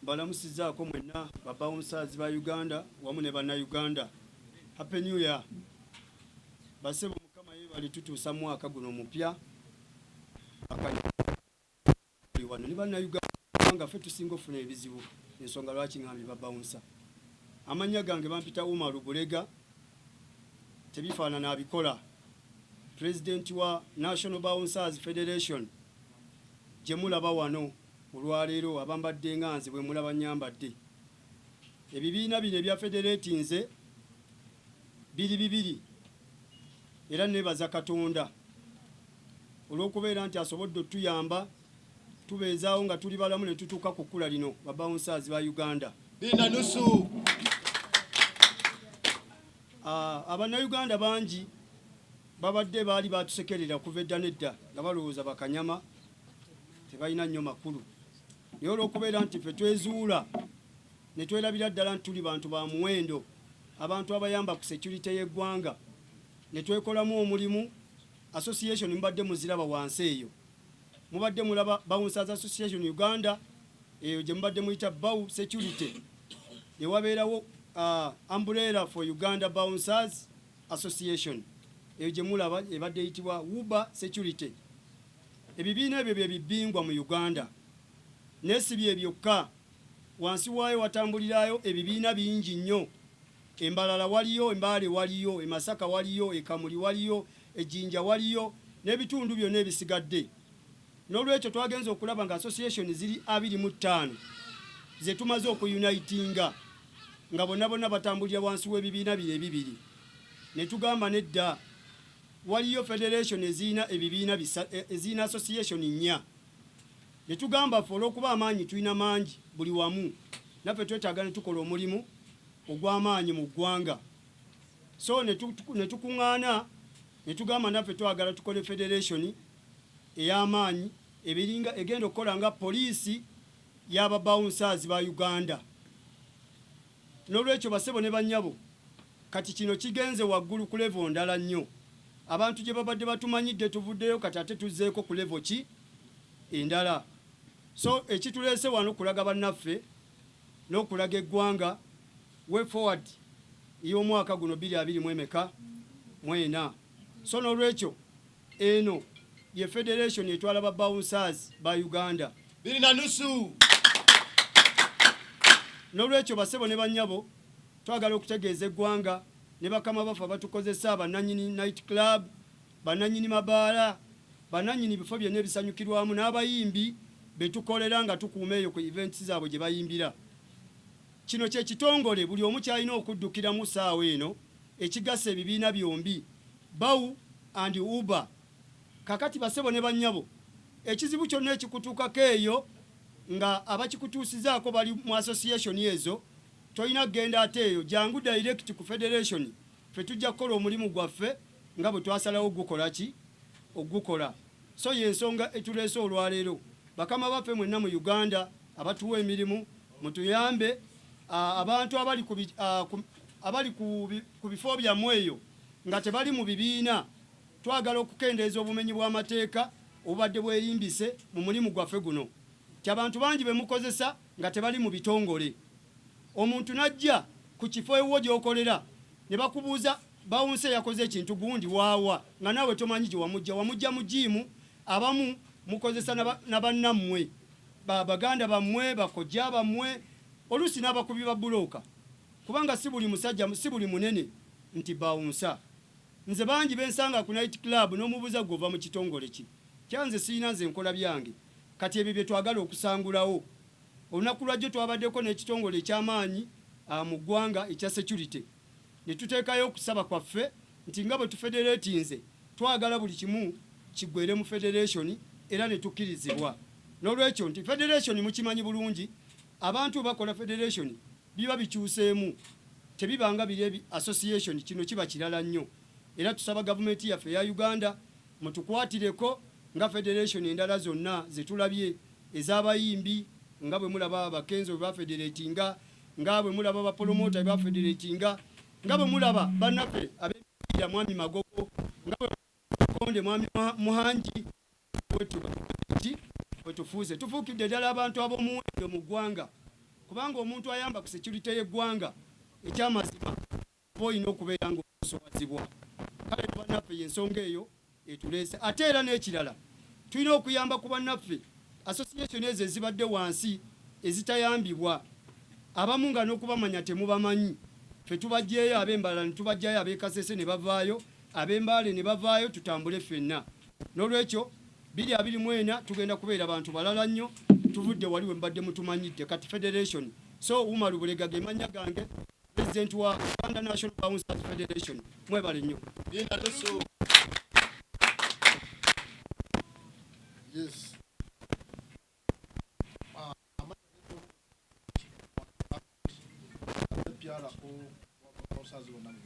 Mbalamusizaako mwenna babawunsaazi ba Uganda wamu ne bannayuganda. Happy New Year. Basebo Mukama yeebali tutuusa mwaka guno mupya. Wano ne bannayuganda nga ffe tusinga ofuna ebizibu ensonga lwaki ngambye babawunsa. Amannya gange bampita Umar Bulega, tebifaanana abikola. President wa National Bouncers Federation. Gye mulaba wano olwaleero abambadde nga nze bwe mulaba nnyambadde. Ebibiina bino ebya federate nze biri bibiri era nebaza Katonda olw'okubeera nti asobodde otuyamba tubeezaawo nga tuli balamu ne tutuuka ku kkula lino babawunsaazi ba Uganda. Bina nusu. Abannayuganda bangi babadde baali batusekerera kuva edda nedda nga balowooza bakanyama tebalina nnyo makulu. Naye olw'okubeera nti ffe twezuula ne twerabira ddala nti tuli bantu ba muwendo, abantu abayamba ku security y'eggwanga, ne twekolamu omulimu. Association mubadde muziraba wansi eyo, mubadde mulaba Bouncers Association Uganda, eyo gye mubadde muyita BAU Security. Ne wabeerawo Umbrella for Uganda Bouncers Association, eyo gye mulaba ebadde eyitibwa UBA Security. Ebibiina ebyo bye bibbingwa mu Uganda. N'esibi ebyokka, wansi waayo watambulirayo ebibiina bingi nnyo. Embalala waliyo, Embaale waliyo, Masaka waliyo, Kamuli waliyo, Ejjinja waliyo, n'ebitundu byonna ebisigadde. N'olwekyo twagenze okulaba nga association ziri 25 ze tumaze okuyunitinga nga bonna batambulira wansi w'ebibiina bye ebibiri. Ne tugamba nedda waliyo federation ezina ebibiina ezina association nnya. Ne tugamba ffe olw'okuba amaanyi tulina mangi buli wamu, naffe twetaaga ne tukola omulimu ogw'amaanyi mu ggwanga. So ne tukuŋŋaana ne tugamba naffe twagala tukole federation ey'amaanyi ebiringa egenda okukola nga poliisi y'ababawunsaazi ba Uganda. N'olwekyo basebo ne bannyabo, kati kino kigenze waggulu ku level ndala nnyo. Abantu gye babadde batumanyidde tuvuddeyo kati ate tuzzeeko ku level ki endala. So ekituleese wano kulaga bannaffe n'okulaga eggwanga way forward y'omwaka guno 2024. So n'olwekyo eno ye federation etwala ba Bouncers ba Uganda. Bina nusu. N'olwekyo basebo ne bannyabo twagala okutegeeza eggwanga ne bakama bafa batukozesa bannannyini night club, bannannyini mabaala, bannannyini bifo byonna ebisanyukirwamu n'abayimbi betukolera nga tukuuma eyo ku events zaabwe gye bayimbira. Kino kye kitongole buli omu kyalina okuddukiramu ssaawa eno ekigasa ebibiina byombi BAU and UBA. Kakati basebo ne bannyabo, ekizibu kyonna ekikutuukako eyo nga abakikutuusizaako bali mu association ezo, tolina kugenda ate eyo, jangu direct ku federation. Ffe tujja kukola omulimu gwaffe nga bwe twasalawo ogukola. So y'ensonga etuleese olwaleero. Bakama baffe mwenna mu Uganda abatuwa emirimu mutuyambe, abantu abali ku bifo byammwe eyo nga tebali mu bibiina, twagala okukendeeza obumenyi bw'amateeka obubadde bwerimbise mu mulimu gwaffe guno. Abantu bangi be mukozesa nga tebali mu bitongole. Omuntu najja ku kifo ewo gy'okolera ne bakubuuza bawunse yakoze ekintu gundi waawa nga naawe tomanyi gye wamujja mu jiimu. Abamu mukozesa na bannammwe baganda bammwe bakojja bammwe oluusi n'abakubi ba bulooka, kubanga si buli musajja si buli munene nti bawunsa. Nze bangi bensanga ku night club n'omubuuza gova mu kitongole ki, kyanze siina nze nkola byange. Kati ebyo bye twagala okusangulawo. Olunaku lwajjo twabaddeko n'ekitongole eky'amaanyi mu ggwanga ekya security. Ne tuteekayo okusaba kwaffe nti nga bwe tufederatinze twagala buli kimu kiggwere mu federation era ne tukkirizibwa. N'olwekyo nti federation mukimanyi bulungi, abantu bakola federation biba bikyuseemu, tebibanga biri association, kino kiba kirala nnyo. Era tusaba gavumenti yaffe ya Uganda mutukwatireko nga federation endala zonna zetulabye ez'abayimbi, nga bwe mulaba abakenzo ba federatinga, nga bwe mulaba ba promoter ba federatinga, nga bwe mulaba bannaffe ab'emipiira mwami Magogo, nga bwe konde mwami Muhanji, wetufuuze tufuukidde ddala abantu ab'omuwendo mu ggwanga. kubanga omuntu ayamba ku security y'eggwanga ekyamazima oba olina okubeera ng'osowazibwa. Kale bannaffe y'ensonga eyo etuleese. Ate era n'ekirala tulina okuyamba ku bannaffe association ezo ezibadde wansi ezitayambibwa, abamu nga n'okubamanya temubamanyi. Ffe tubajjeeyo ab'Embalala ne tubajjayo ab'Ekasese ne bavaayo, ab'Embaale ne bavaayo, tutambule ffenna. N'olwekyo 2024 tugenda kubeera bantu balala nnyo, tuvudde wali we mbadde mutumanyidde kati federation. So Umaru Bulega ge mannya gange, president wa Uganda National Bouncers Federation. Mwebale nnyo. Yes.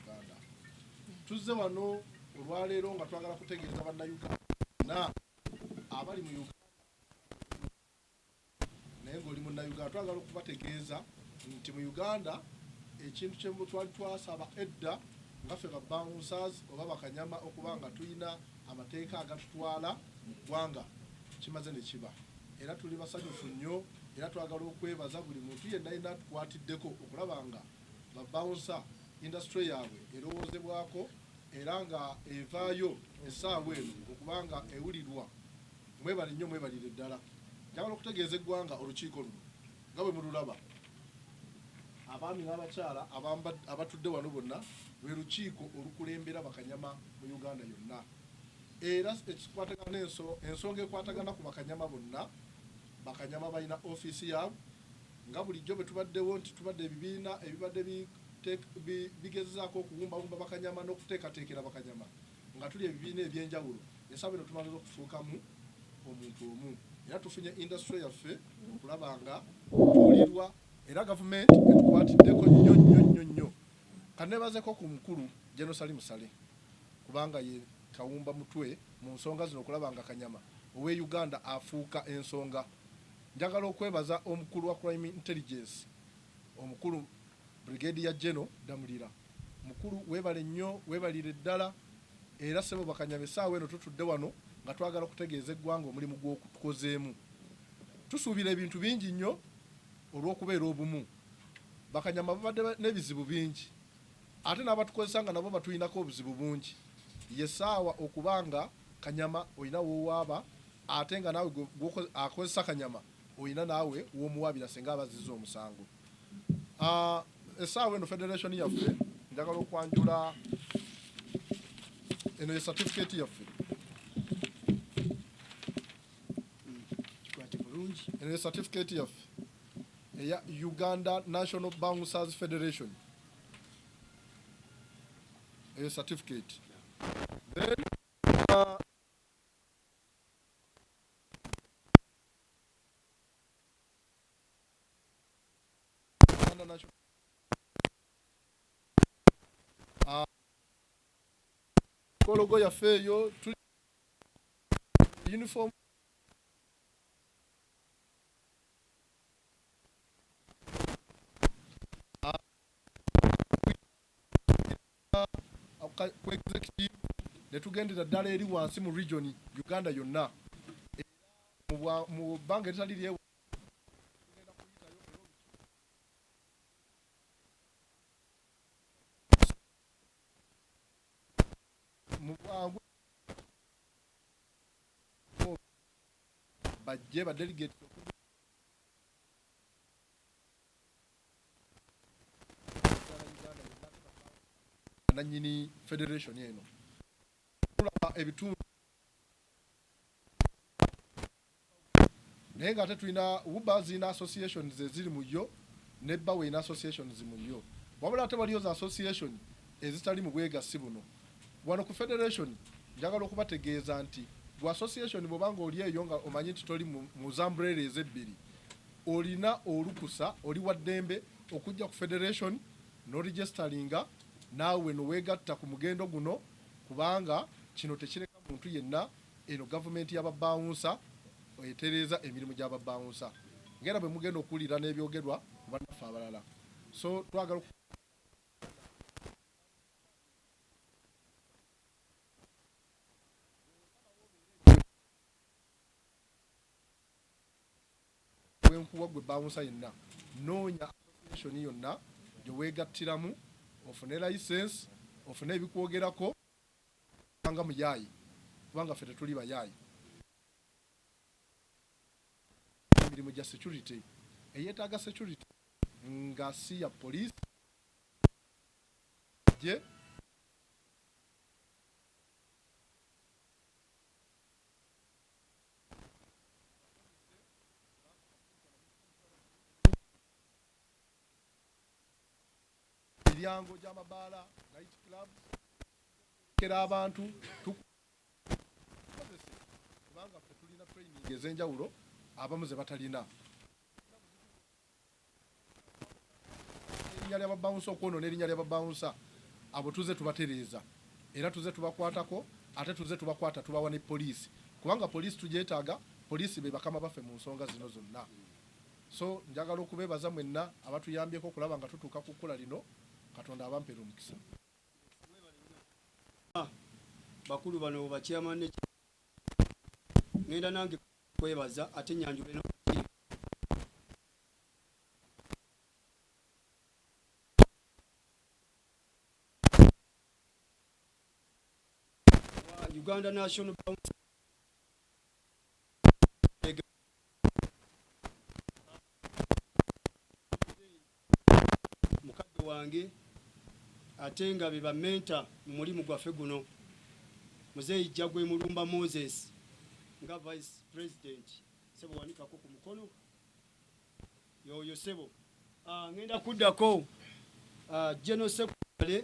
Uganda. Tuzze wano olwaleero nga twagala kutegeeza bannayuganda na abali mu Uganda naye ng'oli munnayuganda twagala okubategeeza nti mu Uganda ekintu kye twali twasaba edda nga ffe ba bouncers oba bakanyama okuba nga tulina amateeka agatutwala mu ggwanga kimaze ne kiba, era tuli basanyufu nnyo, era twagala okwebaza buli muntu yenna yenna tukwatiddeko okulaba nga ba bouncer industry yaabwe erowoozebwako era nga evaayo essaawa eno okubanga ewulirwa. Mwebale nnyo, mwebalire ddala. Njagala okutegeeza eggwanga olukiiko luno nga bwe mululaba, abaami n'abakyala abatudde wano bonna lwe lukiiko olukulembera bakanyama mu Uganda yonna, era ekikwatagana ensonga ekwatagana ku bakanyama bonna. Bakanyama balina ofiisi yaabwe nga bulijjo bwe tubaddewo nti tubadde ebibiina ebibadde bigezezaako okubumbabumba bakanyama n'okuteekateekera bakanyama nga tuli ebibiina ebyenjawulo. Ensaba eno tumalira okufuukamu omuntu omu, era tufunye industry yaffe okulaba nga tuwulirwa, era gavumenti etukwatiddeko nnyo nnyo nnyo nnyo. Kaneebazeko ku mukulu General Salim Saleh kubanga ye kawumba mutwe mu nsonga zino okulaba nga kanyama ow'e Uganda afuuka ensonga. Njagala okwebaza omukulu wa Crime Intelligence, omukulu Brigadier General Damulira. Mukulu weebale nnyo, weebalire ddala, era ssebo bakanyama essaawa eno tutudde wano nga twagala okutegeeza eggwanga omulimu gw'okutukozeemu. Tusuubira ebintu bingi nnyo olw'okubeera obumu. Bakanyama babadde n'ebizibu bingi, ate n'abatukozesa nga nabo batulinako obuzibu bungi. Ye ssaawa okubanga kanyama olina w'owaaba, ate nga naawe akozesa kanyama olina naawe w'omuwaabira singa abazizza omusango. Essaawa eno federation yaffe njagala okwanjula eno ye certificate yaffe. Eno ye certificate yaffe eya Uganda National Bouncers Federation. Eyo certificate. Then logo yaffe eyo uniform ku executive ne tugendera ddala eri wansi mu region Uganda yonna mu bbanga eritali lyewo bajje badelegate nannyini federation eno tulaba ebitundu naye nga ate tulina WUBA zina associations eziri mu yo ne BAWE ina associations mu yo, wabula ate waliyo za association ezitali mu bwegassi buno. Wano ku federation njagala okubategeeza nti gwa association bw'obanga oli eyo nga omanyi nti toli mu zambrere ezebbiri, olina olukusa, oli wa ddembe okujja ku federation n'oregisteringa naawe noweegatta ku mugendo guno, kubanga kino tekireka muntu yenna. Eno gavumenti y'ababawunsa etereeza emirimu gy'ababawunsa ngera bwe mugenda okuwulira n'ebyogerwa ku bannaffe abalala. So twagala nkuwa gwe bouncer yenna noonya association yonna gye weegattiramu ofune license ofune ebikwogerako nga muyaayi kubanga ffe tetuli bayaayi emirimu gya security eyeetaaga security nga si ya police gye emilyango gy'amabaala night club kera abantu kubanga ffe tulina training ez'enjawulo abamu ze batalina erinnya ly'ababawunsa okwonoona erinnya ly'ababawunsa abo tuze tubatereeza era tuze tubakwatako ate tuze tubakwata tubawa ne poliisi kubanga poliisi tugyetaaga poliisi be bakama baffe mu nsonga zino zonna so njagala okubeebaza mwenna abatuyambyeko okulaba nga tutuuka ku kkula lino katonda abampeera omukisa bakulu bano bakyamane ngenda nange kwebaza ate nyanjule no Uganda National Council mukadde wange ate nga be bamenta mu mulimu gwaffe guno Muzeeyi Jagwe Mulumba Moses nga vice president sebo wanikako ku mukono yoyo sebo ngenda kuddako General Secretary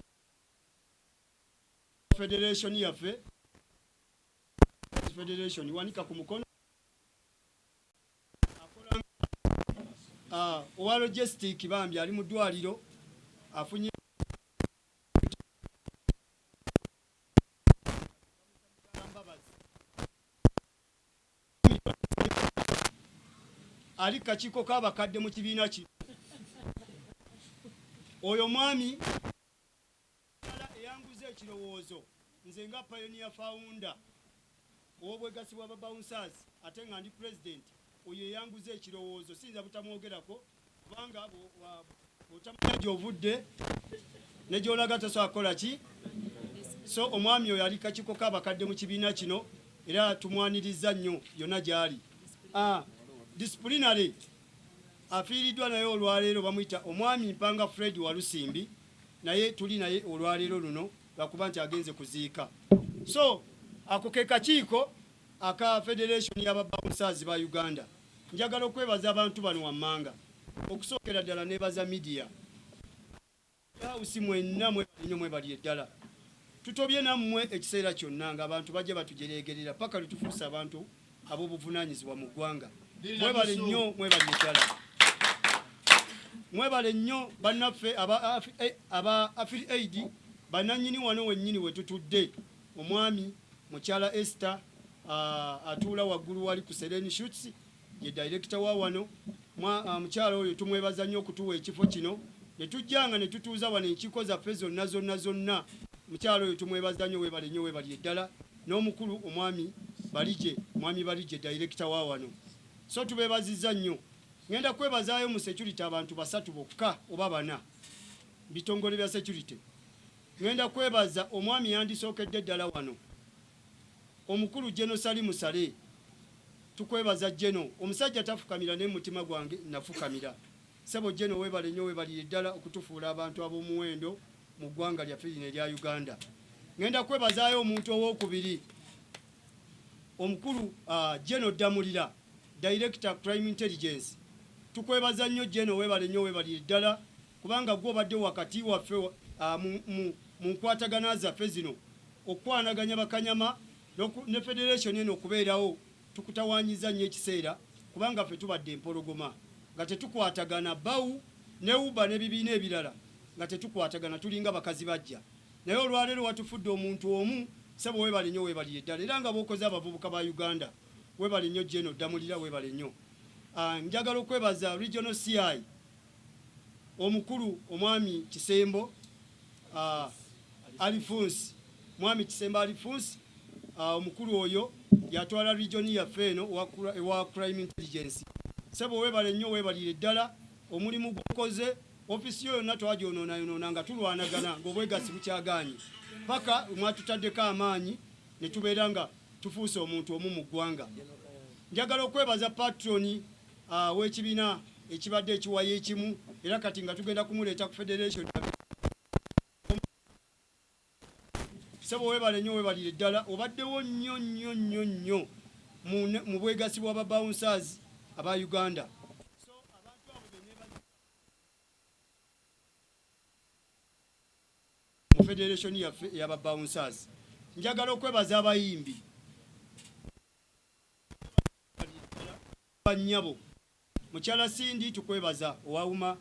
Federation yaffe Federation wanika ku mukono owa logistic bambi ali mu ddwaliro afunye ali kakiiko k'abakadde mu kibiina ki oyo mwami eyanguza ekirowoozo nze nga pioneer founder ow'obwegassi bw'ababouncers ate nga ndi president oyo eyanguza ekirowoozo siyinza butamwogerako kubanga bw'otamanya gy'ovudde ne gy'olaga tasobola kukola ki so omwami oyo ali kakiiko k'abakadde mu kibiina kino era tumwaniriza nnyo yonna gy'ali disciplinary afiiriddwa naye olwaleero bamuyita omwami Mpanga Fred Walusimbi naye tuli naye olwaleero luno lwakuba nti agenze kuziika so ako ke kakiiko aka Federation y'ababouncers ba Uganda njagala okwebaza abantu bano wammanga okusookera ddala nebaza media yawusi mwenna mwebali eddala tutobye nammwe ekiseera kyonna nga abantu bajje batujereegerera paka lutufuusa abantu ab'obuvunaanyizibwa mu ggwanga mwebale nnyo mwebali eddala mwebale nnyo bannaffe aba affiliate bananyini wano wennyini we tutudde omwami mukyala Esther atuula waggulu wali ku Sereni Shoots ye director wa wano mukyala oyo tumwebaza nnyo okutuwa ekifo kino ne tujjanga ne tutuuza wano enkiiko zaffe zonna mukyala oyo tumwebaza nnyo webale nnyo webali eddala n'omukulu omwami Balije director wa wano so tubeebazizza nnyo ngenda kwebazaayo mu security abantu basatu bokka oba bana bitongole bya security ngenda kwebaza omwami yandisookedde ddala wano omukulu Jeno Salimu Sale tukwebaza Jeno omusajja tafukamira ne mutima gwange nafukamira sebo Jeno webale nnyo webali ddala okutufuula abantu ab'omuwendo mu ggwanga lyaffe lino erya Uganda ngenda kwebazaayo omuntu ow'okubiri omukulu Jeno Damulira Director Crime Intelligence tukwebaza nnyo Jeno webale nnyo webali ddala kubanga gwo badde wakati waffe mu nkwatagana zaffe zino okwanaganya bakanyama ne Federation eno okubeerawo tukutawanyiza nnyo ekiseera kubanga ffe tubadde empologoma nga tetukwatagana bawu ne uba n'ebibiina ebirala nga tetukwatagana tulinga bakazi bajja naye olwaleero watufudde omuntu omu sebo webale nnyo webali ddala era nga bookoze abavubuka ba Uganda webale nnyo Jeno Damulira webale nnyo njagala okwebaza Regional CI omukulu omwami Kisembo Alifunsi mwami Kisembo Alifunsi omukulu oyo yatwala region yaffe eno ewa Crime Intelligence sebo webale nnyo webalire ddala omulimu gukoze ofisi yonna twagyonoonayonona nga tulwanagana ng'obwegasi bukyaganye paka mwatutaddeko amaanyi ne tubeera nga tufuuse omuntu omu mu ggwanga. Njagala okwebaza patroni w'ekibiina ekibadde ekiwayo ekimu era kati nga tugenda kumuleeta ku federation. Sebo webale nnyo webalire ddala obaddewo nnyo mu bwegasi bw'aba bouncers aba Uganda. Mu federation yaffe y'aba bouncers njagala okwebaza abayimbi banyabo mukyala Sindi tukwebaza owawuma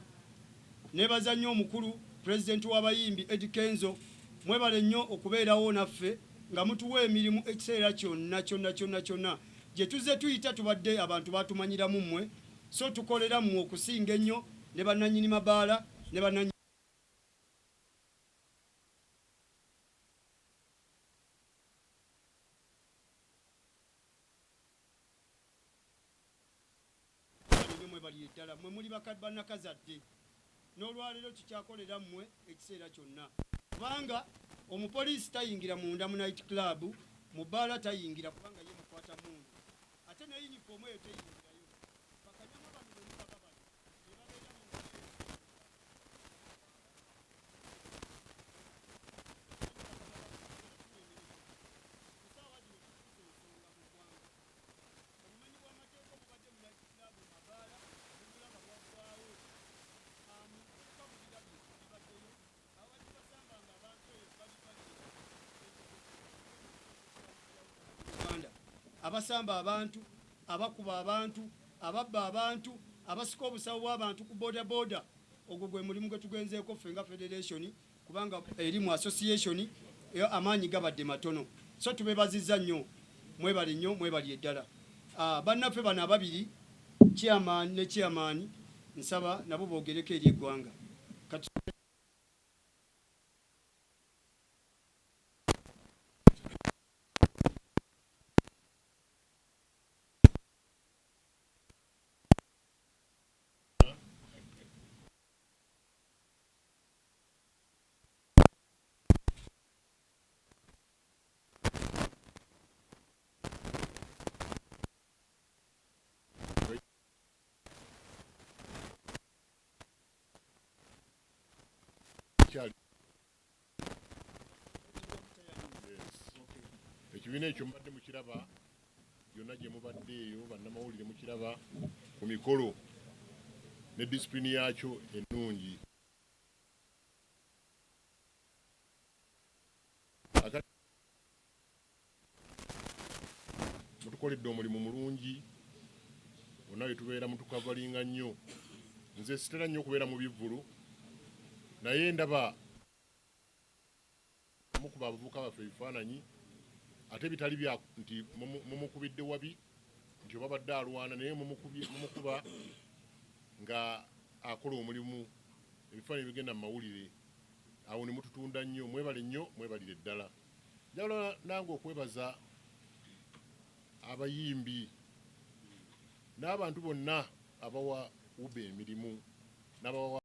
nebaza nnyo omukulu president w'abayimbi Eddie Kenzo mwebale nnyo okubeerawo naffe nga mutuwa emirimu ekiseera kyonna gye tuzze tuyita tubadde abantu batumanyiramu mmwe so tukolera mmwe okusinga ennyo ne bannannyini mabaala ne bannannyini mwebaliye ddala mmwe muli bannakazadde n'olwaleero tukyakolera mmwe ekiseera kyonna kubanga omupoliisi tayingira munda mu night club mu bbaala tayingira kubanga ye mukwata mundu ate ne yinifoomu eyo teyingirayo bakanyama bano bemubaka bano ne babeera mu kusaawa zino tukuza ensonga mu ggwanga obumenyi bw'amateeka obubadde mu night club mu mabaala nebulaba bwaggwawo tukabulira bye bibaddeyo abadde basambanga abantu eyo Uganda abasamba abantu abakuba abantu ababba abantu abasika obusawo bw'abantu ku boda ogwo gwe mulimu gwe tugenzeeko ffe nga federation kubanga eri mu association amaanyi gabadde matono so tubeebazizza nnyo mwebale nnyo mwebalye ddala bannaffe bano ababiri chairman ne chairman nsaba nabo boogereko eri eggwanga ekibiina ekyo mubadde mukiraba byonna gye mubadde eyo bannamawulire mukiraba ku mikolo ne disipulini yakyo ennungi. Mutukoledde omulimu mulungi bonna bwe tubeera mutukavalinga nnyo. Nze sitera nnyo okubeera mu bivvulu naye ndaba mukuba abavubuka baffe ebifaananyi ate bitali bya nti mumukubidde wabi nti oba badde alwana naye mumukuba nga akola omulimu ebifaananyi bigenda mu mawulire awo ne mututunda nnyo. Mwebale nnyo mwebalire ddala. Njagala nange okwebaza abayimbi n'abantu bonna abawa ube emirimu n'abawa